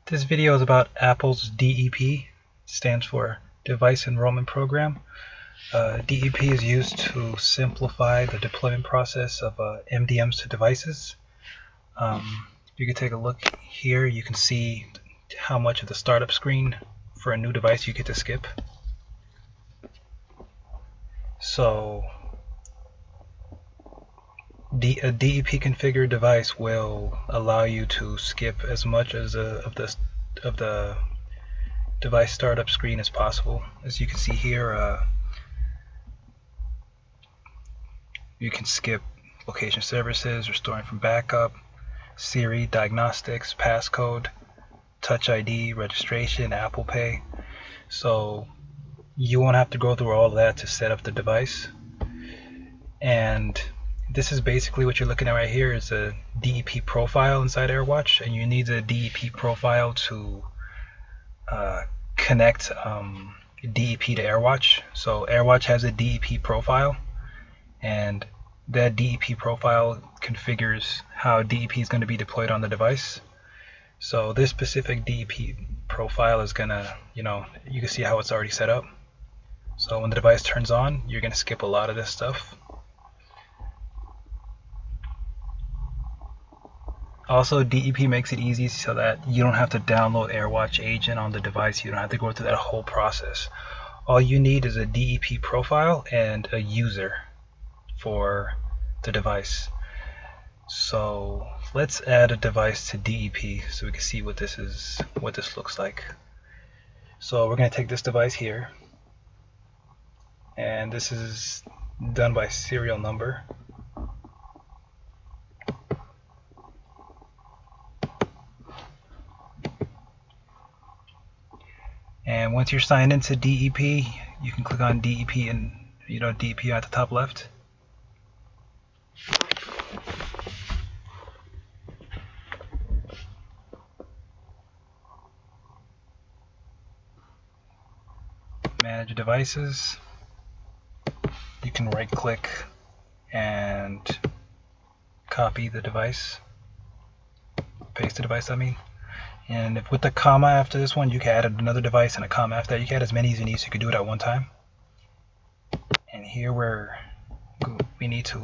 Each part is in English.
This video is about Apple's DEP, stands for Device Enrollment Program. DEP is used to simplify the deployment process of MDMs to devices. You can take a look here. You can see how much of the startup screen for a new device you get to skip. So a DEP configured device will allow you to skip as much as of the device startup screen as possible. As you can see here, you can skip location services, restoring from backup, Siri, diagnostics, passcode, Touch ID, registration, Apple Pay. So you won't have to go through all of that to set up the device. And this is basically what you're looking at right here is a DEP profile inside AirWatch, and you need a DEP profile to connect DEP to AirWatch. So AirWatch has a DEP profile, and that DEP profile configures how DEP is going to be deployed on the device. So this specific DEP profile is gonna, you can see how it's already set up. So when the device turns on, you're gonna skip a lot of this stuff. Also, DEP makes it easy so that you don't have to download AirWatch Agent on the device. You don't have to go through that whole process. All you need is a DEP profile and a user for the device. So let's add a device to DEP so we can see what this looks like. So we're going to take this device here, and this is done by serial number. And once you're signed into DEP, you can click on DEP and DEP at the top left. Manage devices. You can right click and copy the device, paste the device, and if with the comma after this one, you can add another device and a comma after that. You can add as many as you need, so you can do it at one time. And here we need to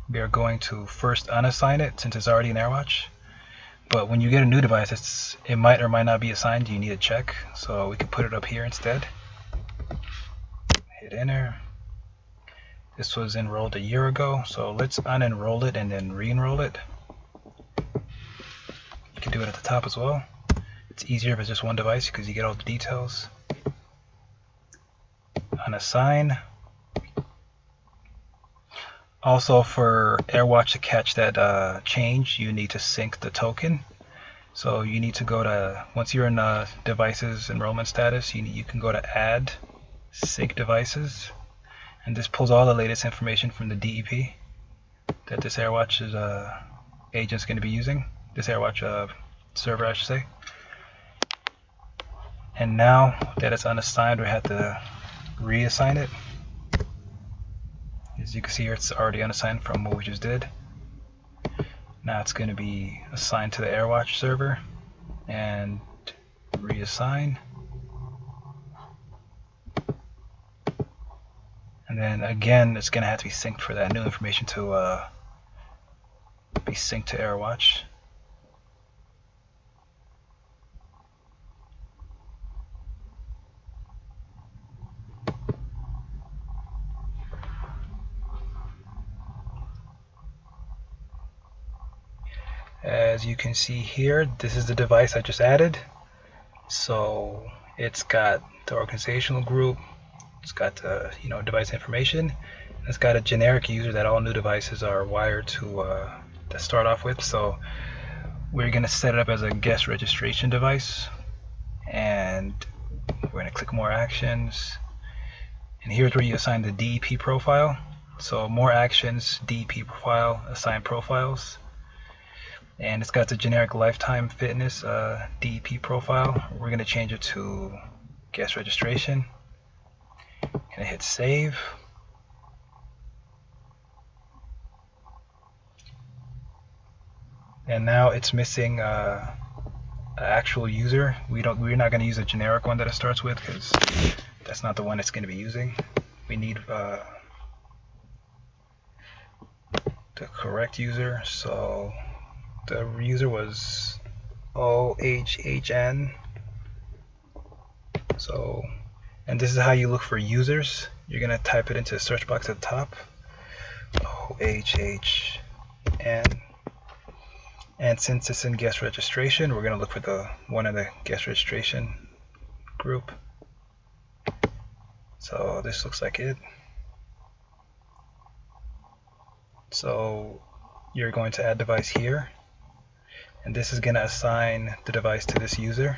we are going to first unassign it since it's already in AirWatch. But when you get a new device, it might or might not be assigned. You need to check, so we can put it up here instead. Hit enter. This was enrolled a year ago, so let's unenroll it and then re-enroll it. You can do it at the top as well. It's easier if it's just one device because you get all the details. Unassign. Also, for AirWatch to catch that change, you need to sync the token. So you need to go to, once you're in devices enrollment status, you can go to add sync devices. And this pulls all the latest information from the DEP that this AirWatch agent is going to be using. This AirWatch server, I should say. And now that it's unassigned, we have to reassign it. As you can see here, it's already unassigned from what we just did. Now it's going to be assigned to the AirWatch server and reassign. And then again, it's going to have to be synced for that new information to be synced to AirWatch. As you can see here, this is the device I just added. So it's got the organizational group, it's got the device information, it's got a generic user that all new devices are wired to start off with. So we're going to set it up as a guest registration device, and we're going to click more actions, and here's where you assign the DEP profile. So more actions, DEP profile, assign profiles. And it's got the generic lifetime fitness DEP profile. We're going to change it to guest registration. Gonna hit save. and now it's missing an actual user. We're not going to use a generic one that it starts with because that's not the one it's going to be using. We need the correct user. So the user was OHHN. So, and this is how you look for users. You're going to type it into the search box at the top, OHHN. And since it's in guest registration, we're going to look for the one in the guest registration group. So this looks like it. So you're going to add device here, and this is going to assign the device to this user.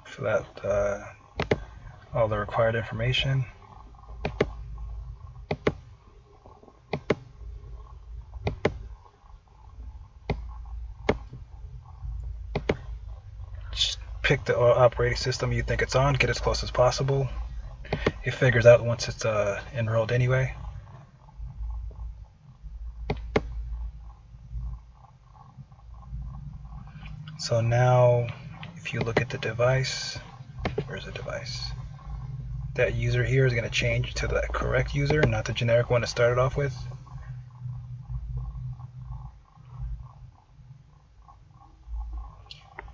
Fill out all the required information. Just pick the operating system you think it's on, get as close as possible. It figures out once it's enrolled anyway. So now if you look at the device, where's the device? That user here is going to change to the correct user, not the generic one it started off with.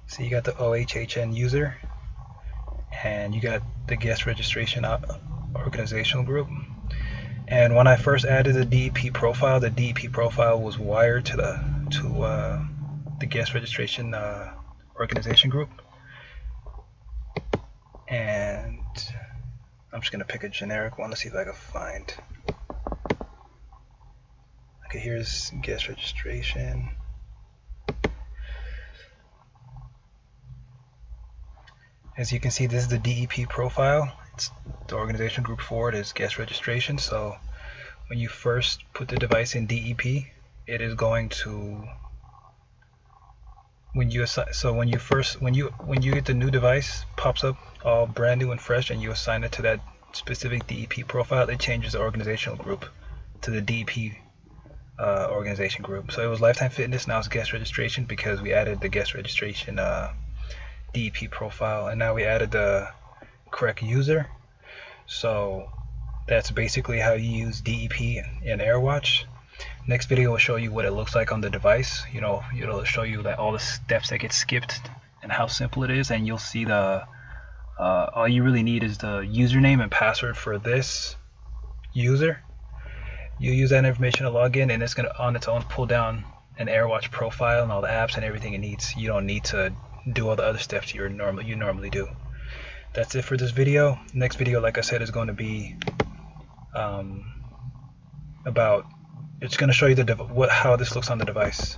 So you got the OHHN user, and you got the guest registration organizational group. And when I first added the DEP profile was wired to the guest registration organization group. And I'm just gonna pick a generic one. Let's see if I can find. Okay, here's guest registration. As you can see, this is the DEP profile. It's the organization group for it is guest registration. So when you first put the device in DEP, it is going to when you get the new device pops up all brand new and fresh, and you assign it to that specific DEP profile, it changes the organizational group to the DEP organization group. So it was Lifetime Fitness, now it's guest registration because we added the guest registration DEP profile, and now we added the correct user. So that's basically how you use DEP in AirWatch. Next video will show you what it looks like on the device. It'll show you that all the steps that get skipped and how simple it is, and you'll see the all you really need is the username and password for this user. You use that information to log in, and it's going to on its own pull down an AirWatch profile and all the apps and everything it needs. You don't need to do all the other steps you normally do. That's it for this video. Next video, like I said, is going to be about, it's going to show you how this looks on the device.